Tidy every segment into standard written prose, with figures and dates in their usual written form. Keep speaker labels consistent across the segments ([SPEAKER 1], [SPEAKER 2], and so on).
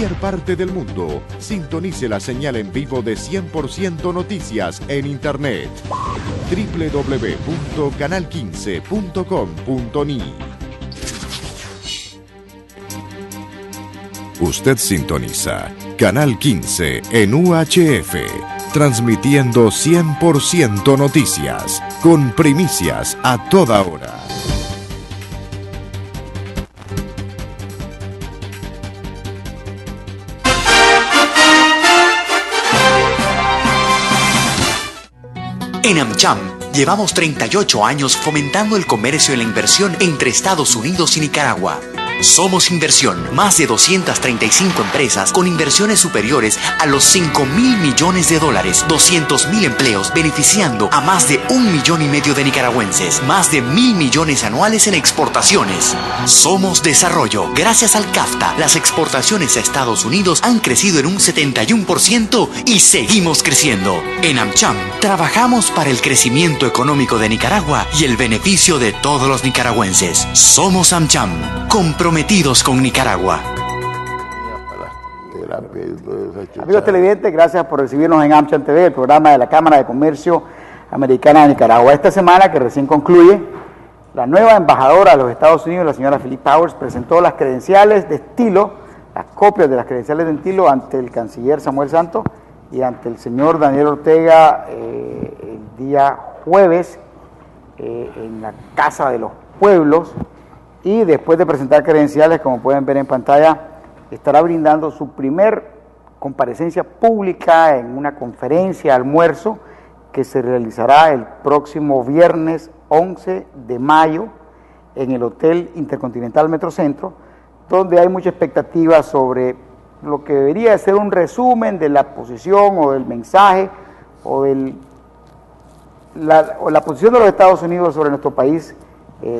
[SPEAKER 1] cualquier parte del mundo, sintonice la señal en vivo de 100% Noticias en Internet. www.canal15.com.ni. Usted sintoniza Canal 15 en UHF, transmitiendo 100% Noticias, con primicias a toda hora.
[SPEAKER 2] En AmCham llevamos 38 años fomentando el comercio y la inversión entre Estados Unidos y Nicaragua. Somos Inversión, más de 235 empresas con inversiones superiores a los 5.000 millones de dólares, 200.000 empleos beneficiando a más de 1,5 millones de nicaragüenses, más de 1.000 millones anuales en exportaciones. Somos Desarrollo. Gracias al CAFTA, las exportaciones a Estados Unidos han crecido en un 71% y seguimos creciendo. En AmCham, trabajamos para el crecimiento económico de Nicaragua y el beneficio de todos los nicaragüenses. Somos AmCham, comprometidos con Nicaragua.
[SPEAKER 3] Amigos televidentes, gracias por recibirnos en AmCham TV, el programa de la Cámara de Comercio Americana de Nicaragua. Esta semana, que recién concluye, la nueva embajadora de los Estados Unidos, la señora Philip Powers, presentó las credenciales de estilo, las copias de las credenciales de estilo ante el canciller Samuel Santos y ante el señor Daniel Ortega el día jueves en la Casa de los Pueblos. Y después de presentar credenciales, como pueden ver en pantalla, estará brindando su primer comparecencia pública en una conferencia almuerzo que se realizará el próximo viernes 11 de mayo en el Hotel Intercontinental Metrocentro, donde hay mucha expectativa sobre lo que debería ser un resumen de la posición o del mensaje o la posición de los Estados Unidos sobre nuestro país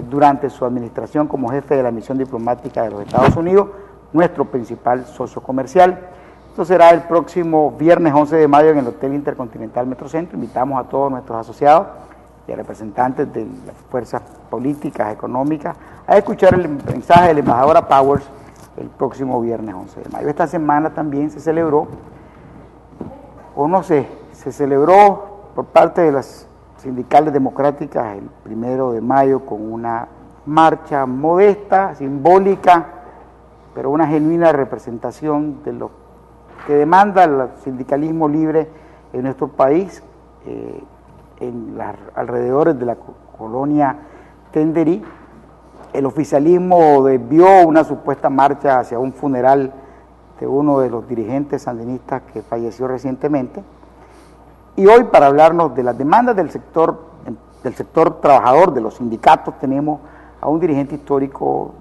[SPEAKER 3] durante su administración como jefe de la misión diplomática de los Estados Unidos, nuestro principal socio comercial. Esto será el próximo viernes 11 de mayo en el Hotel Intercontinental Metrocentro. Invitamos a todos nuestros asociados y a representantes de las fuerzas políticas, económicas, a escuchar el mensaje de la embajadora Powers el próximo viernes 11 de mayo. Esta semana también se celebró, se celebró por parte de las sindicales democráticas el 1 de mayo con una marcha modesta, simbólica, pero una genuina representación de lo que demanda el sindicalismo libre en nuestro país, en los alrededores de la colonia Tenderí. El oficialismo desvió una supuesta marcha hacia un funeral de uno de los dirigentes sandinistas que falleció recientemente. Y hoy, para hablarnos de las demandas del sector trabajador, de los sindicatos, tenemos a un dirigente histórico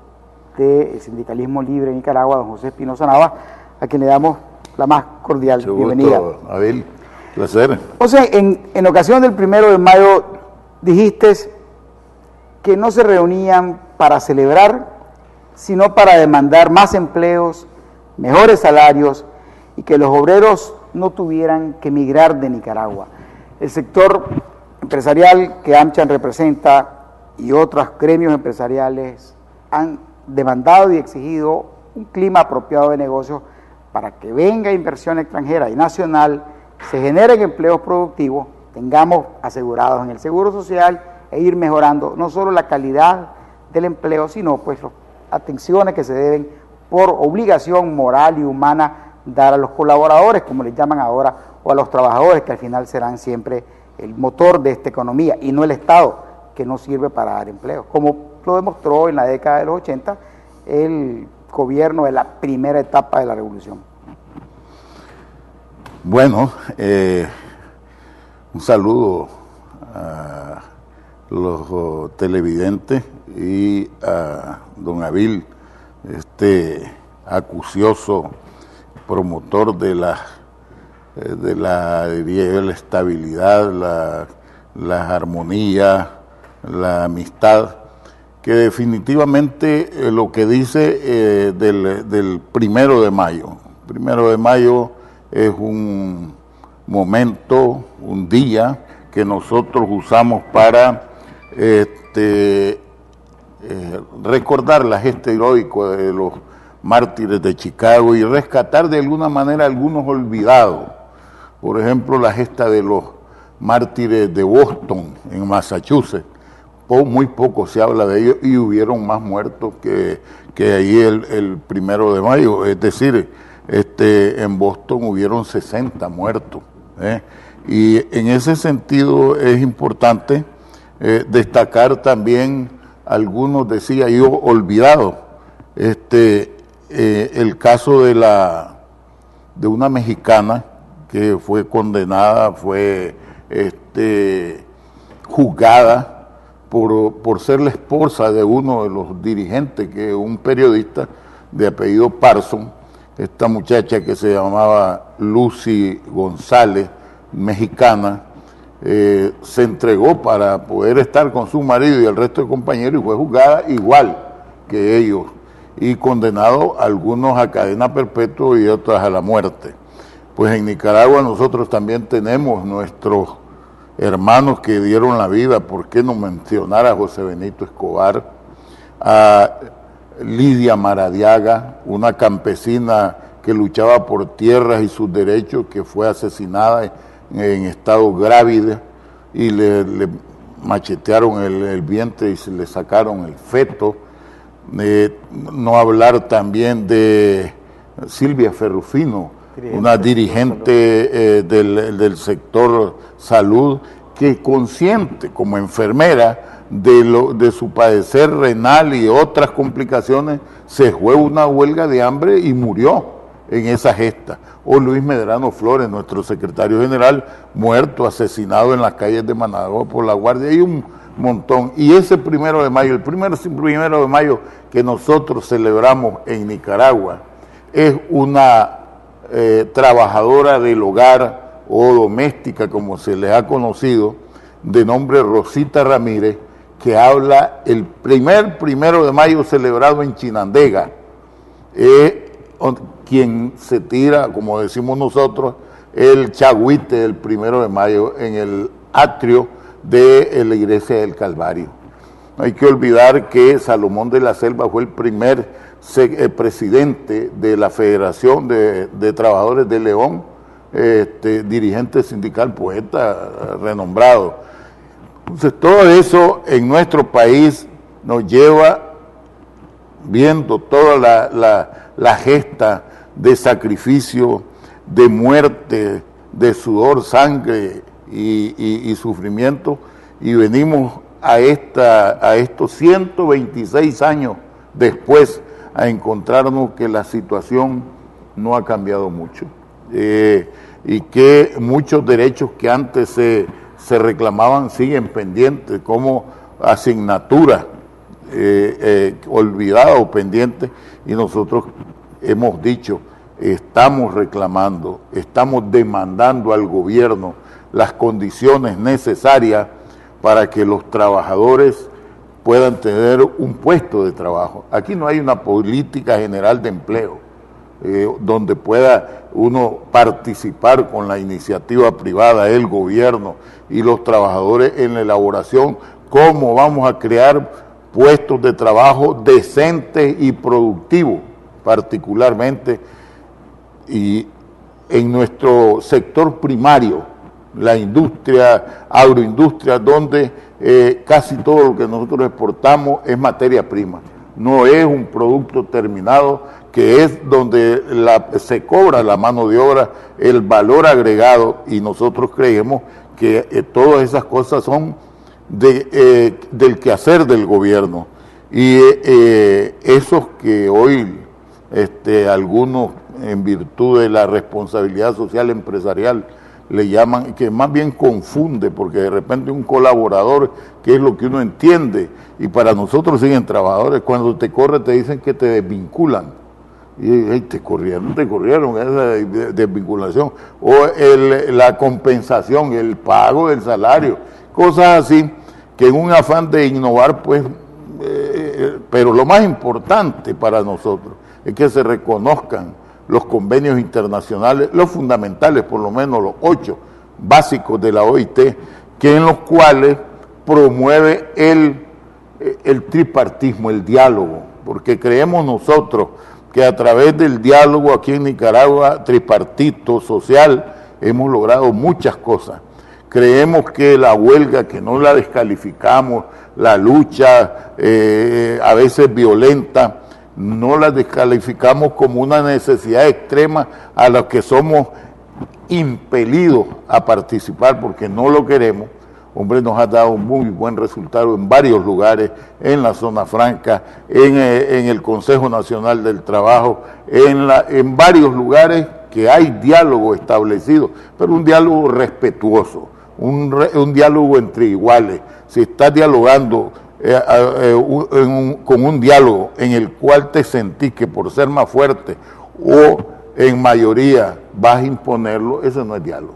[SPEAKER 3] del sindicalismo libre en Nicaragua, don José Espinosa Nava, a quien le damos la más cordial bienvenida.
[SPEAKER 4] Abel, placer.
[SPEAKER 3] José, en ocasión del 1 de mayo dijiste que no se reunían para celebrar, sino para demandar más empleos, mejores salarios y que los obreros no tuvieran que emigrar de Nicaragua. El sector empresarial que AmCham representa y otros gremios empresariales han demandado y exigido un clima apropiado de negocios para que venga inversión extranjera y nacional, se generen empleos productivos, tengamos asegurados en el Seguro Social e ir mejorando no solo la calidad del empleo, sino pues las atenciones que se deben por obligación moral y humana dar a los colaboradores, como les llaman ahora, o a los trabajadores, que al final serán siempre el motor de esta economía, y no el Estado, que no sirve para dar empleo, como lo demostró en la década de los 80 el gobierno de la primera etapa de la revolución.
[SPEAKER 4] Bueno, un saludo a los televidentes y a don Avil, acucioso promotor de la estabilidad, la armonía, la amistad, que definitivamente lo que dice del 1 de mayo. 1 de mayo es un momento, un día que nosotros usamos para recordar la gesta heroica de los mártires de Chicago y rescatar de alguna manera algunos olvidados. Por ejemplo, la gesta de los mártires de Boston, en Massachusetts. Muy poco se habla de ellos y hubieron más muertos que ahí el 1 de mayo. Es decir, en Boston hubieron 60 muertos. Y en ese sentido es importante destacar también algunos, decía yo, olvidados. El caso de una mexicana que fue condenada, fue juzgada por ser la esposa de uno de los dirigentes, que es un periodista de apellido Parson. Esta muchacha que se llamaba Lucy González, mexicana, se entregó para poder estar con su marido y el resto de compañeros y fue juzgada igual que ellos y condenado algunos a cadena perpetua y otros a la muerte. Pues en Nicaragua nosotros también tenemos nuestros hermanos que dieron la vida. ¿Por qué no mencionar a José Benito Escobar, a Lidia Maradiaga, una campesina que luchaba por tierras y sus derechos, que fue asesinada en estado grávida y le machetearon el vientre y se le sacaron el feto? No hablar también de Silvia Ferrufino, una dirigente del sector salud, que consciente como enfermera de su padecer renal y otras complicaciones, se fue una huelga de hambre y murió en esa gesta. O Luis Medrano Flores, nuestro secretario general, muerto, asesinado en las calles de Managua por la Guardia. Hay un montón. Y ese 1 de mayo, el 1 de mayo que nosotros celebramos en Nicaragua, es una trabajadora del hogar o doméstica, como se les ha conocido, de nombre Rosita Ramírez, que habla el 1 de mayo celebrado en Chinandega, quien se tira, como decimos nosotros, el chagüite del 1 de mayo en el atrio de la iglesia del Calvario. No hay que olvidar que Salomón de la Selva fue el primer presidente de la Federación de Trabajadores de León, dirigente sindical, poeta renombrado. Entonces, todo eso en nuestro país nos lleva, viendo toda la gesta de sacrificio, de muerte, de sudor, sangre y sufrimiento, y venimos a estos 126 años después a encontrarnos que la situación no ha cambiado mucho y que muchos derechos que antes se reclamaban siguen pendientes, como asignatura olvidada o pendiente, y nosotros hemos dicho, estamos reclamando, estamos demandando al gobierno las condiciones necesarias para que los trabajadores puedan tener un puesto de trabajo. Aquí no hay una política general de empleo donde pueda uno participar con la iniciativa privada, el gobierno y los trabajadores en la elaboración, cómo vamos a crear puestos de trabajo decentes y productivos, particularmente y en nuestro sector primario, la industria, agroindustria, donde casi todo lo que nosotros exportamos es materia prima, no es un producto terminado, que es donde se cobra la mano de obra, el valor agregado, y nosotros creemos que todas esas cosas son del quehacer del gobierno. Y esos que hoy algunos, en virtud de la responsabilidad social empresarial, le llaman, que más bien confunde, porque de repente un colaborador, que es lo que uno entiende, y para nosotros siguen trabajadores, cuando te corren te dicen que te desvinculan, y te corrieron, esa desvinculación, o la compensación, el pago del salario, cosas así, que en un afán de innovar, pues, pero lo más importante para nosotros es que se reconozcan los convenios internacionales, los fundamentales, por lo menos los 8 básicos de la OIT, que en los cuales promueve el tripartismo, el diálogo, porque creemos nosotros que a través del diálogo aquí en Nicaragua, tripartito, social, hemos logrado muchas cosas. Creemos que la huelga, que no la descalificamos, la lucha a veces violenta, no la descalificamos como una necesidad extrema a la que somos impelidos a participar porque no lo queremos. Hombre, nos ha dado un muy buen resultado en varios lugares, en la Zona Franca, en el Consejo Nacional del Trabajo, en varios lugares que hay diálogo establecido, pero un diálogo respetuoso, un diálogo entre iguales. Si estás dialogando con un diálogo en el cual te sentís que por ser más fuerte o en mayoría vas a imponerlo, eso no es diálogo.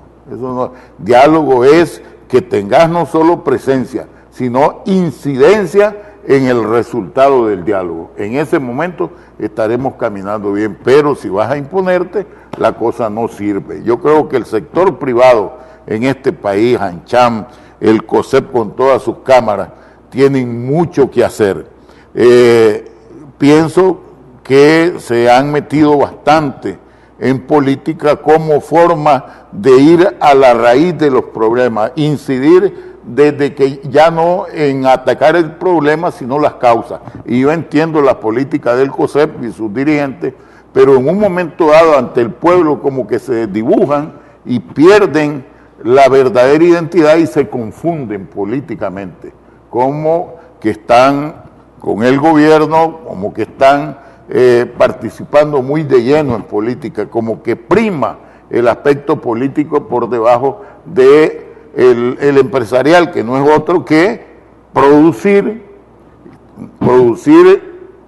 [SPEAKER 4] Diálogo es que tengas no solo presencia, sino incidencia en el resultado del diálogo. En ese momento estaremos caminando bien, pero si vas a imponerte, la cosa no sirve. Yo creo que el sector privado en este país, ANCHAM, el COSEP con todas sus cámaras, tienen mucho que hacer. Pienso que se han metido bastante en política como forma de ir a la raíz de los problemas, incidir desde que ya no en atacar el problema, sino las causas. Y yo entiendo la política del COSEP y sus dirigentes, pero en un momento dado ante el pueblo como que se desdibujan y pierden la verdadera identidad y se confunden políticamente, como que están con el gobierno, como que están participando muy de lleno en política, como que prima el aspecto político por debajo de el empresarial, que no es otro que producir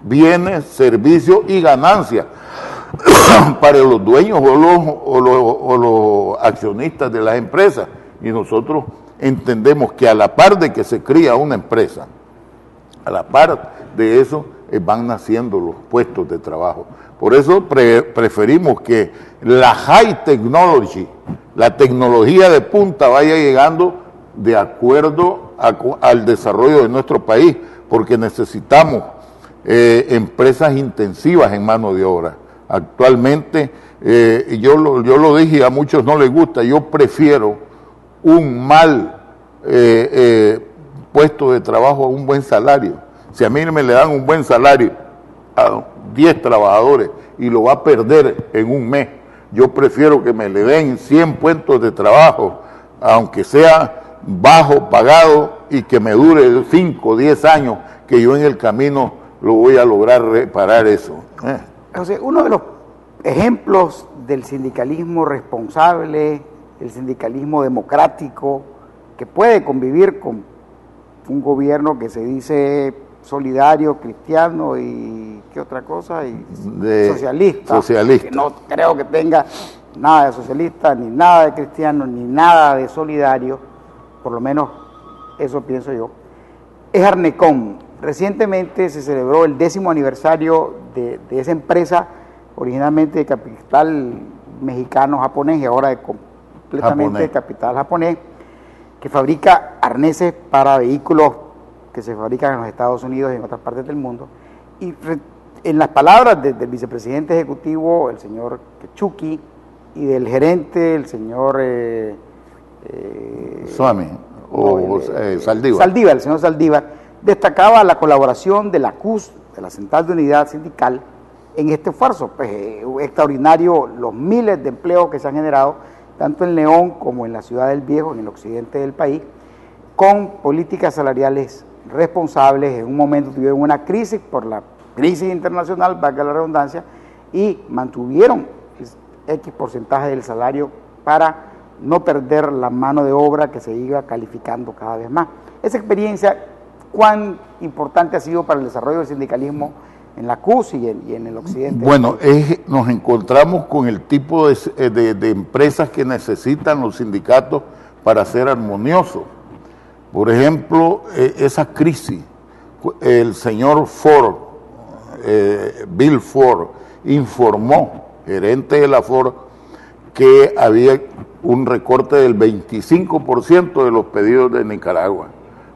[SPEAKER 4] bienes, servicios y ganancias para los dueños o los accionistas de las empresas. Y nosotros entendemos que a la par de que se cría una empresa, a la par de eso van naciendo los puestos de trabajo. Por eso preferimos que la high technology, la tecnología de punta, vaya llegando de acuerdo al desarrollo de nuestro país, porque necesitamos empresas intensivas en mano de obra. Actualmente, yo lo dije, a muchos no les gusta, yo prefiero un mal puesto de trabajo a un buen salario. Si a mí me le dan un buen salario a 10 trabajadores y lo va a perder en un mes, yo prefiero que me le den 100 puestos de trabajo, aunque sea bajo pagado y que me dure 5 o 10 años, que yo en el camino lo voy a lograr reparar eso.
[SPEAKER 3] José, uno de los ejemplos del sindicalismo responsable, el sindicalismo democrático, que puede convivir con un gobierno que se dice solidario, cristiano y ¿qué otra cosa? Y socialista. Que no creo que tenga nada de socialista, ni nada de cristiano, ni nada de solidario, por lo menos eso pienso yo. Es Arnecom. Recientemente se celebró el 10º aniversario de esa empresa, originalmente de capital mexicano-japonés y ahora completamente de capital japonés, que fabrica arneses para vehículos que se fabrican en los Estados Unidos y en otras partes del mundo. Y en las palabras del vicepresidente ejecutivo, el señor Kechuki, y del gerente, el señor Saldívar, el señor Saldívar, destacaba la colaboración de la CUS, de la Central de Unidad Sindical, en este esfuerzo. Pues, extraordinario los miles de empleos que se han generado, tanto en León como en la Ciudad del Viejo, en el occidente del país, con políticas salariales responsables. En un momento tuvieron una crisis por la crisis internacional, valga la redundancia, y mantuvieron X porcentaje del salario para no perder la mano de obra que se iba calificando cada vez más. Esa experiencia, ¿cuán importante ha sido para el desarrollo del sindicalismo en la CUS y en el occidente?
[SPEAKER 4] Bueno, nos encontramos con el tipo de empresas que necesitan los sindicatos para ser armoniosos. Por ejemplo, esa crisis, el señor Ford, Bill Ford, informó, gerente de la Ford, que había un recorte del 25% de los pedidos de Nicaragua,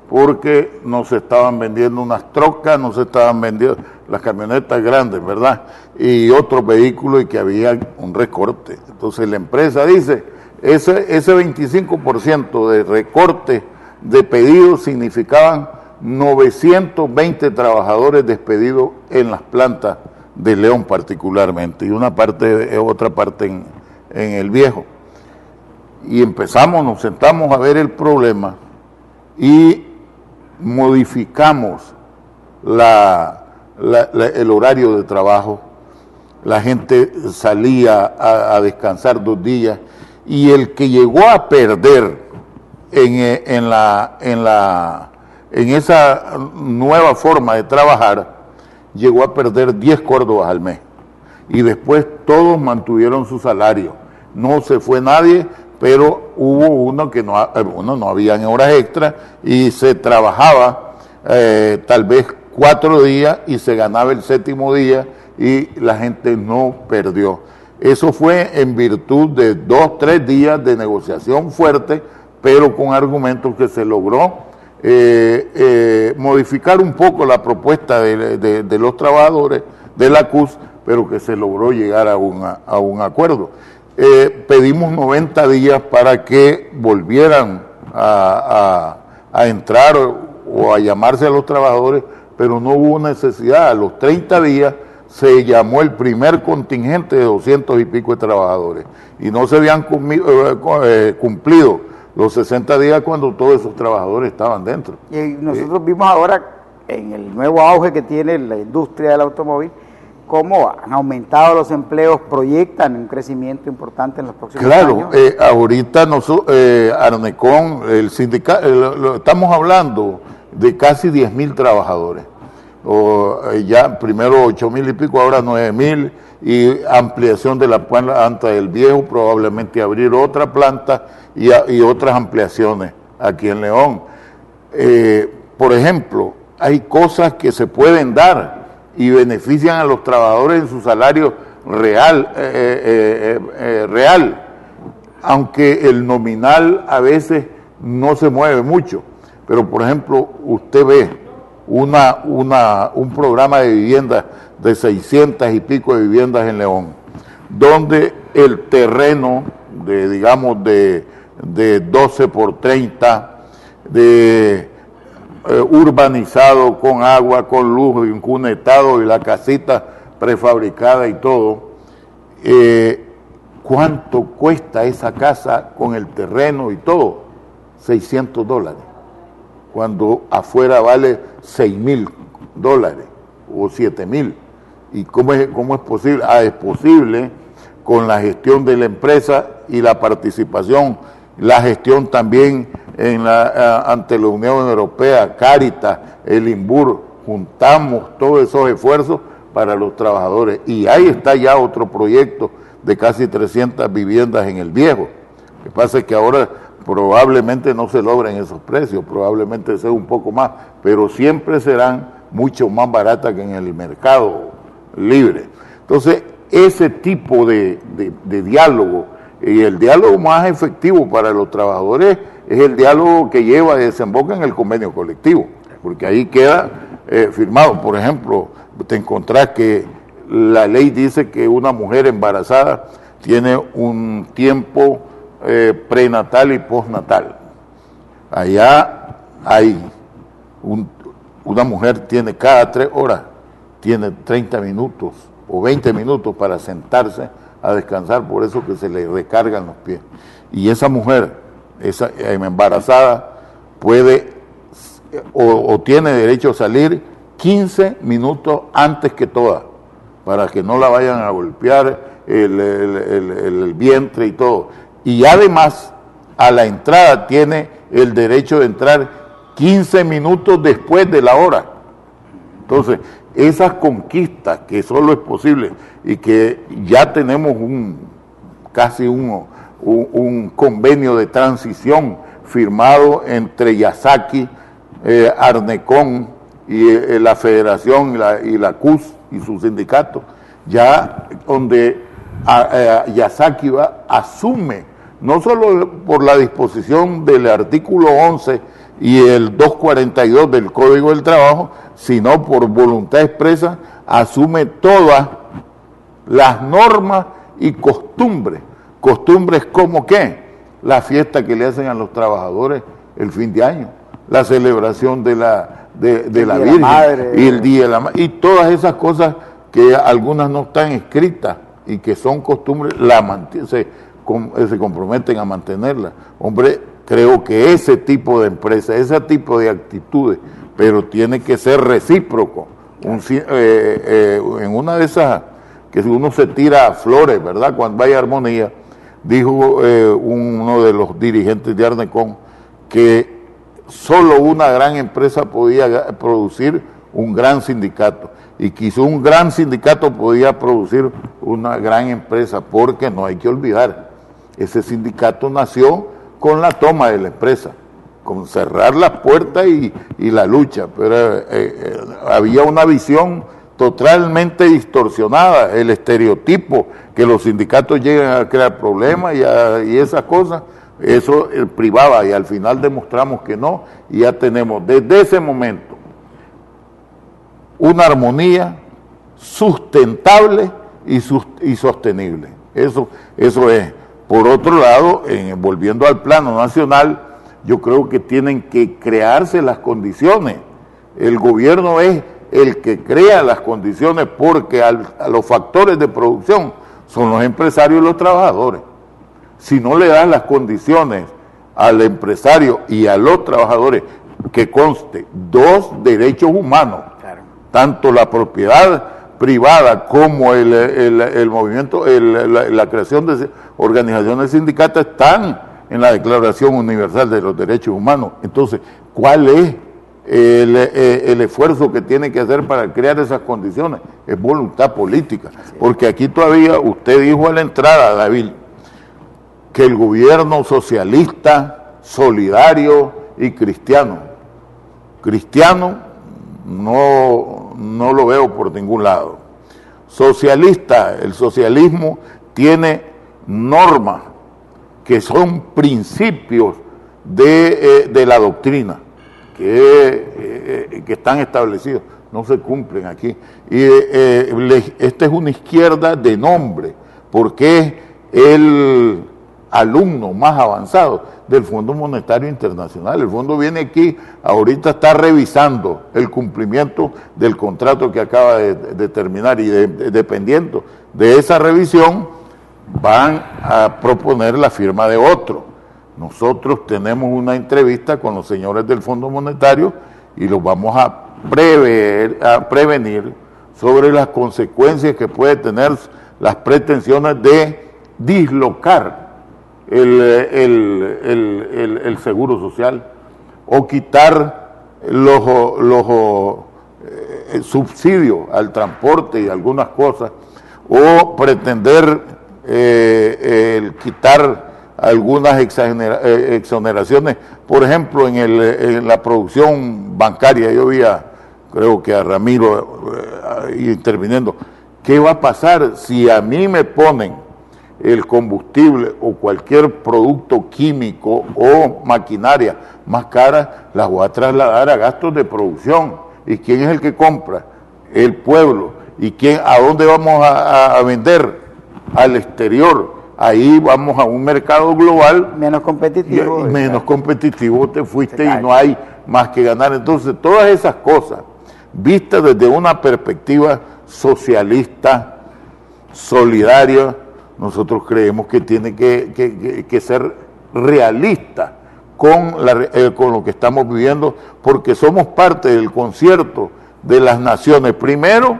[SPEAKER 4] porque no se estaban vendiendo unas trocas, no se estaban vendiendo, las camionetas grandes, ¿verdad? Y otros vehículos y que había un recorte. Entonces la empresa dice, ese 25% de recorte de pedidos significaban 920 trabajadores despedidos en las plantas de León particularmente, y otra parte en el Viejo. Y nos sentamos a ver el problema y modificamos el horario de trabajo. La gente salía a descansar 2 días, y el que llegó a perder en esa nueva forma de trabajar, llegó a perder 10 córdobas al mes. Y después todos mantuvieron su salario. No se fue nadie, pero hubo uno que no había horas extras y se trabajaba tal vez 4 días y se ganaba el 7º día y la gente no perdió. Eso fue en virtud de 2-3 días de negociación fuerte, pero con argumentos que se logró modificar un poco la propuesta de los trabajadores de la CUS, pero que se logró llegar a un acuerdo. Pedimos 90 días para que volvieran a entrar o a llamarse a los trabajadores, pero no hubo necesidad. A los 30 días se llamó el primer contingente de 200 y pico de trabajadores, y no se habían cumplido los 60 días cuando todos esos trabajadores estaban dentro.
[SPEAKER 3] Y nosotros vimos ahora, en el nuevo auge que tiene la industria del automóvil, cómo han aumentado los empleos, proyectan un crecimiento importante en los próximos años.
[SPEAKER 4] Claro, ahorita Arnecon, el sindicato, estamos hablando de casi 10.000 trabajadores. Ya primero 8.000 y pico, ahora 9.000, y ampliación de la planta del Viejo, probablemente abrir otra planta y otras ampliaciones aquí en León. Por ejemplo, hay cosas que se pueden dar y benefician a los trabajadores en su salario real, aunque el nominal a veces no se mueve mucho. Pero, por ejemplo, usted ve un programa de viviendas de 600 y pico de viviendas en León, donde el terreno de 12 por 30, urbanizado, con agua, con luz, incunetado, y la casita prefabricada y todo, ¿cuánto cuesta esa casa con el terreno y todo? $600, cuando afuera vale $6.000 o $7.000. ¿Y cómo es posible? Es posible con la gestión de la empresa y la participación, la gestión también ante la Unión Europea, Cáritas, el INBUR. Juntamos todos esos esfuerzos para los trabajadores, y ahí está ya otro proyecto de casi 300 viviendas en el Viejo. Lo que pasa es que ahora probablemente no se logren esos precios, probablemente sea un poco más, pero siempre serán mucho más baratas que en el mercado libre. Entonces, ese tipo de diálogo, y el diálogo más efectivo para los trabajadores es el diálogo que lleva y desemboca en el convenio colectivo, porque ahí queda firmado. Por ejemplo, te encontrás que la ley dice que una mujer embarazada tiene un tiempo prenatal y postnatal. Allá hay una mujer tiene cada 3 horas, tiene 30 minutos o 20 minutos para sentarse a descansar, por eso que se le recargan los pies. Y esa mujer, esa embarazada, puede o tiene derecho a salir 15 minutos antes que todas, para que no la vayan a golpear el vientre y todo. Y además, a la entrada tiene el derecho de entrar 15 minutos después de la hora. Entonces, esas conquistas que solo es posible, y que ya tenemos casi un convenio de transición firmado entre Yasaki, Arnecon y la Federación y la CUS y sus sindicatos, ya donde Yasaki asume, no solo por la disposición del artículo 11 y el 242 del Código del Trabajo, sino por voluntad expresa, asume todas las normas y costumbres. Costumbres como qué, la fiesta que le hacen a los trabajadores el fin de año, la celebración de la Virgen y el Día de la Madre, y todas esas cosas que algunas no están escritas y que son costumbres, se comprometen a mantenerlas. Hombre, creo que ese tipo de empresas, ese tipo de actitudes, pero tiene que ser recíproco. En una de esas, que si uno se tira flores, ¿verdad?, cuando vaya armonía, dijo uno de los dirigentes de Arnecon que solo una gran empresa podía producir un gran sindicato, y quizá un gran sindicato podía producir una gran empresa, porque no hay que olvidar, ese sindicato nació con la toma de la empresa, con cerrar las puertas y la lucha, pero había una visión totalmente distorsionada, el estereotipo que los sindicatos llegan a crear problemas y esas cosas, eso privaba, y al final demostramos que no, y ya tenemos desde ese momento una armonía sustentable y sostenible. Eso es. Por otro lado, volviendo al plano nacional, yo creo que tienen que crearse las condiciones. El gobierno es el que crea las condiciones, porque a los factores de producción son los empresarios y los trabajadores. Si no le das las condiciones al empresario y a los trabajadores, que conste dos derechos humanos, claro, tanto la propiedad privada como el movimiento, la creación de organizaciones sindicales, están en la Declaración Universal de los Derechos Humanos. Entonces, ¿cuál es el esfuerzo que tiene que hacer para crear esas condiciones? Es voluntad política, porque aquí todavía usted dijo a la entrada, David, que el gobierno socialista, solidario y cristiano no lo veo por ningún lado. Socialista, el socialismo tiene normas que son principios de la doctrina que están establecidos, no se cumplen aquí. Y esta es una izquierda de nombre, porque es el alumno más avanzado del Fondo Monetario Internacional. El fondo viene aquí, ahorita está revisando el cumplimiento del contrato que acaba de terminar, y dependiendo de esa revisión van a proponer la firma de otro. Nosotros tenemos una entrevista con los señores del Fondo Monetario y los vamos a prevenir sobre las consecuencias que puede tener las pretensiones de dislocar el seguro social, o quitar los subsidios al transporte y algunas cosas, o pretender quitar algunas exoneraciones, por ejemplo, en la producción bancaria. Yo creo que a Ramiro interviniendo, ¿qué va a pasar si a mí me ponen el combustible o cualquier producto químico o maquinaria más cara? Las voy a trasladar a gastos de producción. ¿Y quién es el que compra? El pueblo. ¿Y a dónde vamos a vender? Al exterior. Ahí vamos a un mercado global
[SPEAKER 3] menos competitivo.
[SPEAKER 4] Menos competitivo te fuiste y no hay más que ganar. Entonces, todas esas cosas, vistas desde una perspectiva socialista, solidaria, nosotros creemos que tiene que ser realista con lo que estamos viviendo, porque somos parte del concierto de las naciones, primero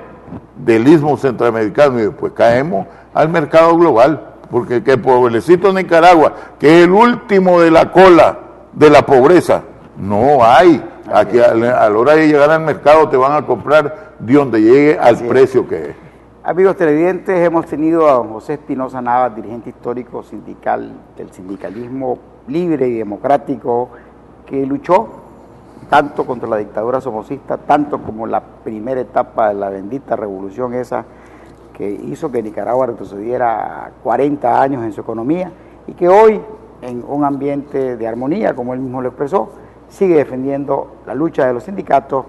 [SPEAKER 4] del Istmo Centroamericano, y después caemos al mercado global, porque que el pueblecito de Nicaragua, que es el último de la cola de la pobreza, no hay. Aquí a la hora de llegar al mercado te van a comprar de donde llegue al precio que es.
[SPEAKER 3] Amigos televidentes, hemos tenido a don José Espinosa Navas, dirigente histórico sindical del sindicalismo libre y democrático, que luchó tanto contra la dictadura somocista, tanto como la primera etapa de la bendita revolución esa que hizo que Nicaragua retrocediera 40 años en su economía, y que hoy, en un ambiente de armonía, como él mismo lo expresó, sigue defendiendo la lucha de los sindicatos,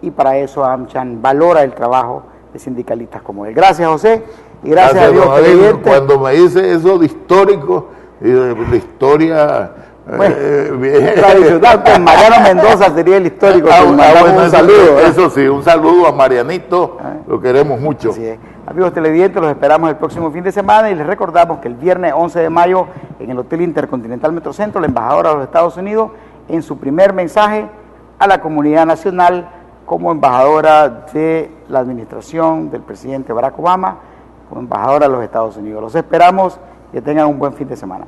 [SPEAKER 3] y para eso AmCham valora el trabajo de sindicalistas como él. Gracias, José, y gracias a Dios
[SPEAKER 4] don
[SPEAKER 3] televidente.
[SPEAKER 4] Cuando me dice eso de histórico, y de historia...
[SPEAKER 3] Bueno, tradicional, pues Mariano Mendoza sería el histórico.
[SPEAKER 4] Bueno,
[SPEAKER 3] un saludo.
[SPEAKER 4] Eso sí, un saludo a Marianito, lo queremos mucho.
[SPEAKER 3] Así es. Amigos televidentes, los esperamos el próximo fin de semana y les recordamos que el viernes 11 de mayo en el Hotel Intercontinental Metrocentro, la embajadora de los Estados Unidos, en su primer mensaje a la comunidad nacional como embajadora de la administración del presidente Barack Obama, como embajadora de los Estados Unidos. Los esperamos, que tengan un buen fin de semana.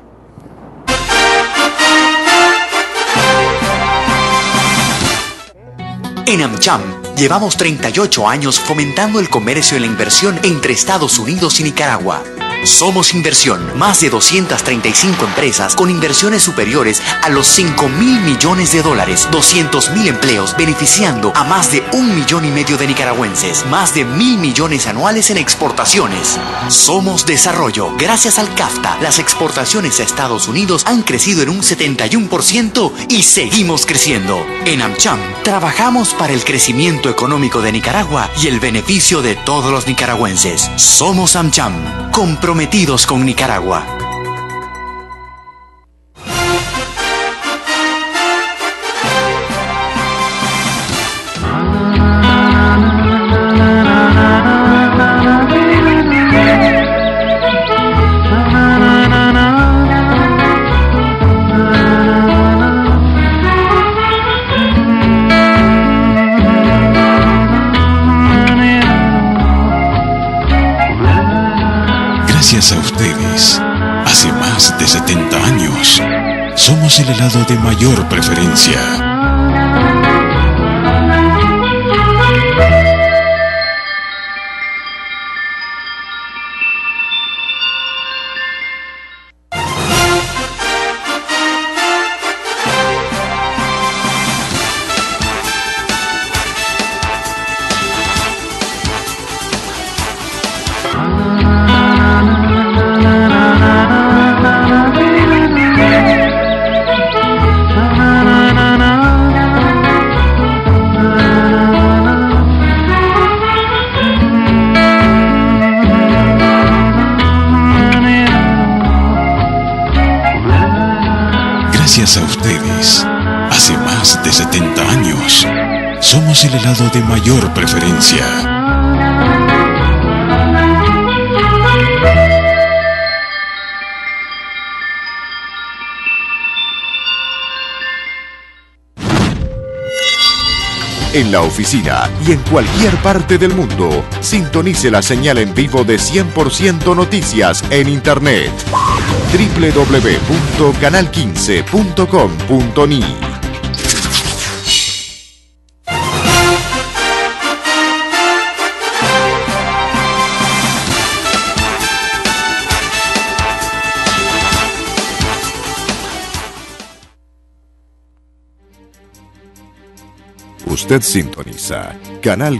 [SPEAKER 2] En AmCham llevamos 38 años fomentando el comercio y la inversión entre Estados Unidos y Nicaragua. Somos Inversión, más de 235 empresas con inversiones superiores a los 5.000 millones de dólares, 200.000 empleos beneficiando a más de 1,5 millones de nicaragüenses, más de 1.000 millones anuales en exportaciones. Somos Desarrollo. Gracias al CAFTA, las exportaciones a Estados Unidos han crecido en un 71% y seguimos creciendo. En AmCham trabajamos para el crecimiento económico de Nicaragua y el beneficio de todos los nicaragüenses. Somos AmCham, comprometidos con Nicaragua.
[SPEAKER 5] Gracias a ustedes, hace más de 70 años, somos el helado de mayor preferencia. Gracias a ustedes, hace más de 70 años, somos el helado de mayor preferencia.
[SPEAKER 1] En la oficina y en cualquier parte del mundo, sintonice la señal en vivo de 100% Noticias en Internet. www.canal15.com.ni. Usted sintoniza Canal